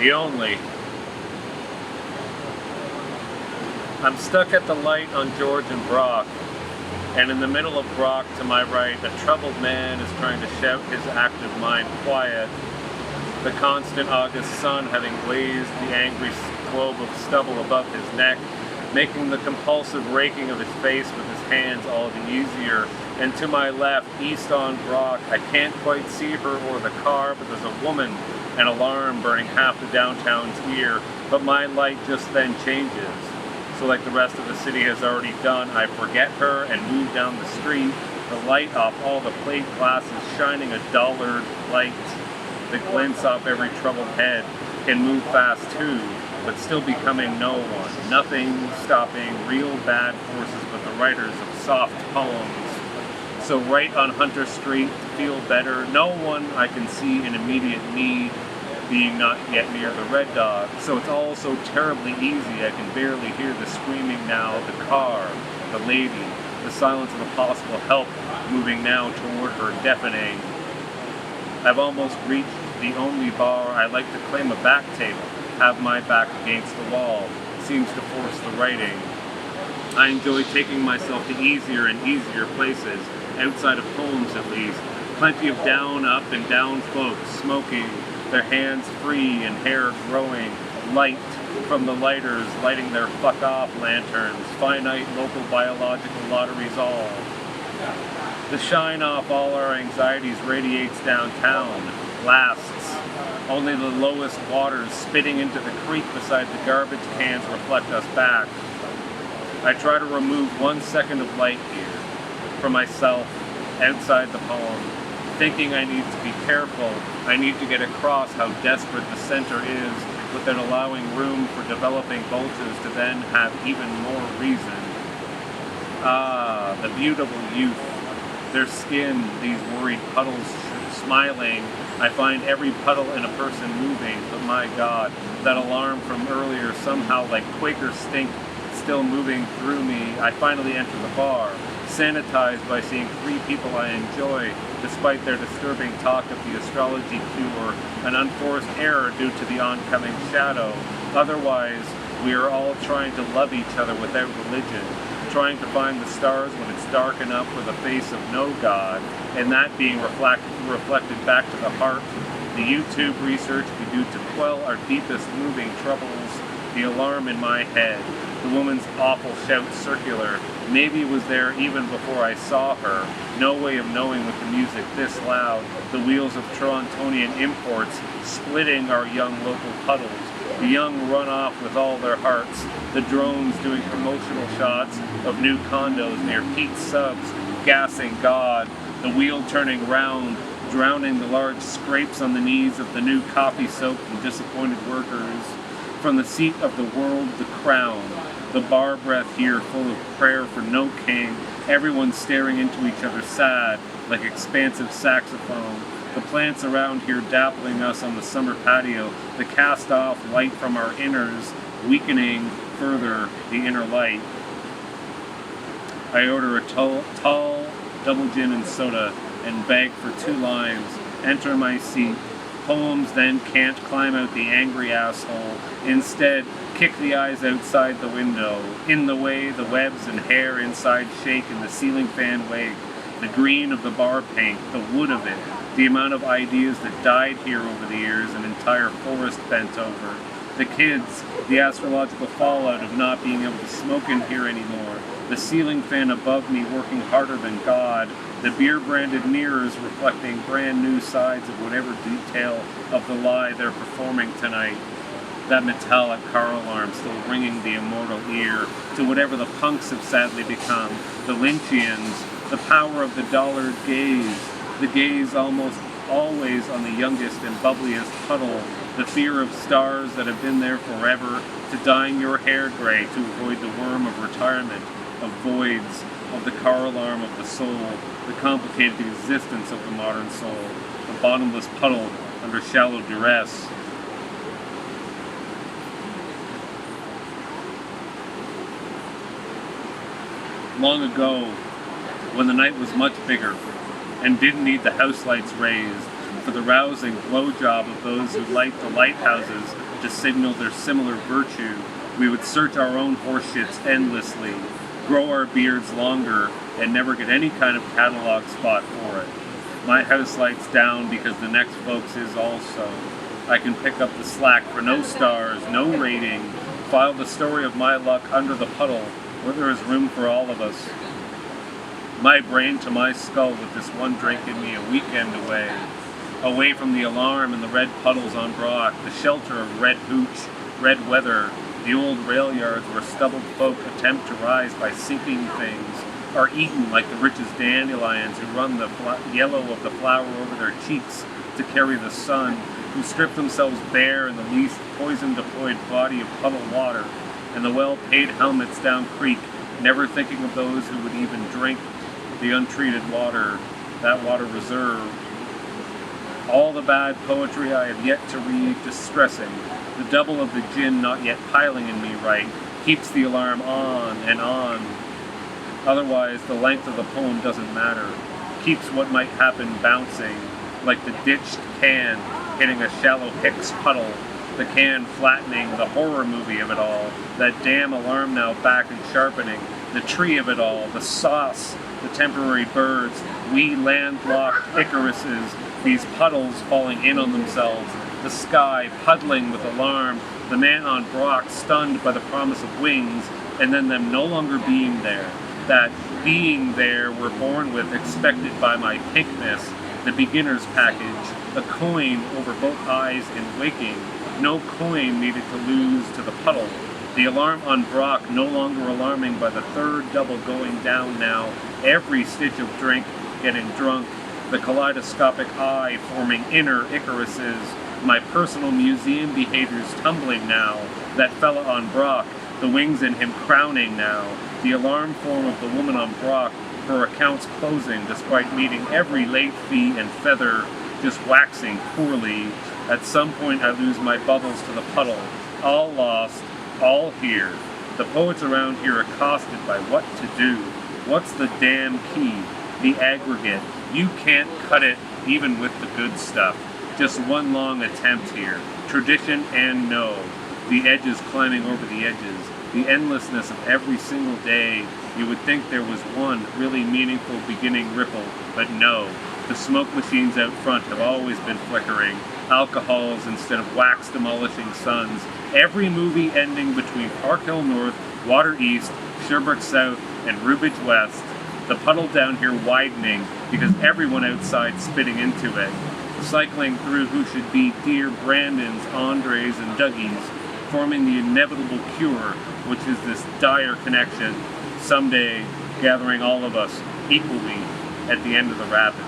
the only. I'm stuck at the light on George and Brock, and in the middle of Brock to my right, a troubled man is trying to shout his active mind quiet. The constant August sun having glazed the angry globe of stubble above his neck, making the compulsive raking of his face with his hands all the easier. And to my left, east on Brock, I can't quite see her or the car, but there's a woman, an alarm burning half the downtown's ear, but my light just then changes. So like the rest of the city has already done, I forget her and move down the street, the light off all the plate glasses shining a dullard light that glints off every troubled head, can move fast too, but still becoming no one. Nothing stopping real bad forces but the writers of soft poems. So right on Hunter Street, feel better, no one I can see in immediate need, being not yet near the Red Dog, so it's all so terribly easy I can barely hear the screaming now, the car, the lady, the silence of the possible help moving now toward her, deafening. I've almost reached the only bar I like to claim a back table, have my back against the wall, seems to force the writing. I enjoy taking myself to easier and easier places, outside of poems at least, plenty of down, up and down folks, smoking, their hands free and hair growing, light from the lighters lighting their fuck-off lanterns, finite local biological lotteries all. The shine off all our anxieties radiates downtown, lasts. Only the lowest waters spitting into the creek beside the garbage cans reflect us back. I try to remove 1 second of light here, for myself, outside the poem, thinking I need to be careful, I need to get across how desperate the center is without allowing room for developing vultures to then have even more reason. Ah, the beautiful youth, their skin, these worried puddles smiling. I find every puddle in a person moving, but my God, that alarm from earlier somehow like Quaker stink still moving through me. I finally enter the bar, sanitized by seeing 3 people I enjoy, despite their disturbing talk of the astrology cure, an unforced error due to the oncoming shadow. Otherwise, we are all trying to love each other without religion, trying to find the stars when it's dark enough for the face of no God, and that being reflected back to the heart. The YouTube research we do to quell our deepest moving troubles, the alarm in my head, the woman's awful shout circular. Maybe it was there even before I saw her. No way of knowing with the music this loud. The wheels of Torontonian imports splitting our young local puddles. The young run off with all their hearts. The drones doing promotional shots of new condos near Pete's Subs, gassing God. The wheel turning round, drowning the large scrapes on the knees of the new coffee-soaked and disappointed workers. From the seat of the world, the crown. The bar breath here full of prayer for no king. Everyone staring into each other sad, like expansive saxophone. The plants around here dappling us on the summer patio. The cast-off light from our inners, weakening further the inner light. I order a tall double gin and soda and beg for 2 limes. Enter my seat. Poems then can't climb out the angry asshole. Instead, kick the eyes outside the window. In the way, the webs and hair inside shake in the ceiling fan wake. The green of the bar paint, the wood of it, the amount of ideas that died here over the years, an entire forest bent over. The kids, the astrological fallout of not being able to smoke in here anymore. The ceiling fan above me working harder than God. The beer-branded mirrors reflecting brand new sides of whatever detail of the lie they're performing tonight. That metallic car alarm still ringing the immortal ear to whatever the punks have sadly become, the Lynchians, the power of the dollared gaze, the gaze almost always on the youngest and bubbliest puddle, the fear of stars that have been there forever, to dyeing your hair gray to avoid the worm of retirement, of voids, of the car alarm of the soul, the complicated existence of the modern soul, the bottomless puddle under shallow duress. Long ago, when the night was much bigger and didn't need the house lights raised, for the rousing blowjob of those who light the lighthouses to signal their similar virtue, we would search our own horseshits endlessly, grow our beards longer, and never get any kind of catalog spot for it. My house lights down because the next folks is also. I can pick up the slack for no stars, no rating, file the story of my luck under the puddle where there is room for all of us. My brain to my skull with this one drink in me a weekend away from the alarm and the red puddles on Brock, the shelter of red hooch, red weather, the old rail yards where stubbled folk attempt to rise by sinking things, are eaten like the richest dandelions who run the yellow of the flower over their cheeks to carry the sun, who strip themselves bare in the least poison-deployed body of puddle water, and the well-paid helmets down creek, never thinking of those who would even drink the untreated water, that water reserved. All the bad poetry I have yet to read, distressing, the double of the gin not yet piling in me right, keeps the alarm on and on. Otherwise, the length of the poem doesn't matter, keeps what might happen bouncing, like the ditched can hitting a shallow Hicks puddle, the can flattening, the horror movie of it all, that damn alarm now back and sharpening, the tree of it all, the sauce, the temporary birds, we landlocked Icaruses, these puddles falling in on themselves, the sky puddling with alarm, the man on Brock stunned by the promise of wings, and then them no longer being there. That being there we're born with, expected by my pinkness, the beginner's package, a coin over both eyes in waking, no coin needed to lose to the puddle. The alarm on Brock no longer alarming by the third double going down now, every stitch of drink getting drunk, the kaleidoscopic eye forming inner Icaruses, my personal museum behaviors tumbling now, that fella on Brock, the wings in him crowning now, the alarm form of the woman on Brock, her accounts closing despite meeting every late fee and feather, just waxing poorly. At some point I lose my bubbles to the puddle, all lost, all here. The poets around here accosted by what to do. What's the damn key? The aggregate. You can't cut it even with the good stuff. Just one long attempt here. Tradition and no. The edges climbing over the edges. The endlessness of every single day. You would think there was one really meaningful beginning ripple, but no. The smoke machines out front have always been flickering. Alcohols instead of wax-demolishing suns. Every movie ending between Park Hill North, Water East, Sherbrooke South, and Rubridge West. The puddle down here widening because everyone outside spitting into it. Cycling through who should be dear Brandons, Andres, and Dougies, forming the inevitable cure, which is this dire connection, someday gathering all of us equally at the end of the rapids.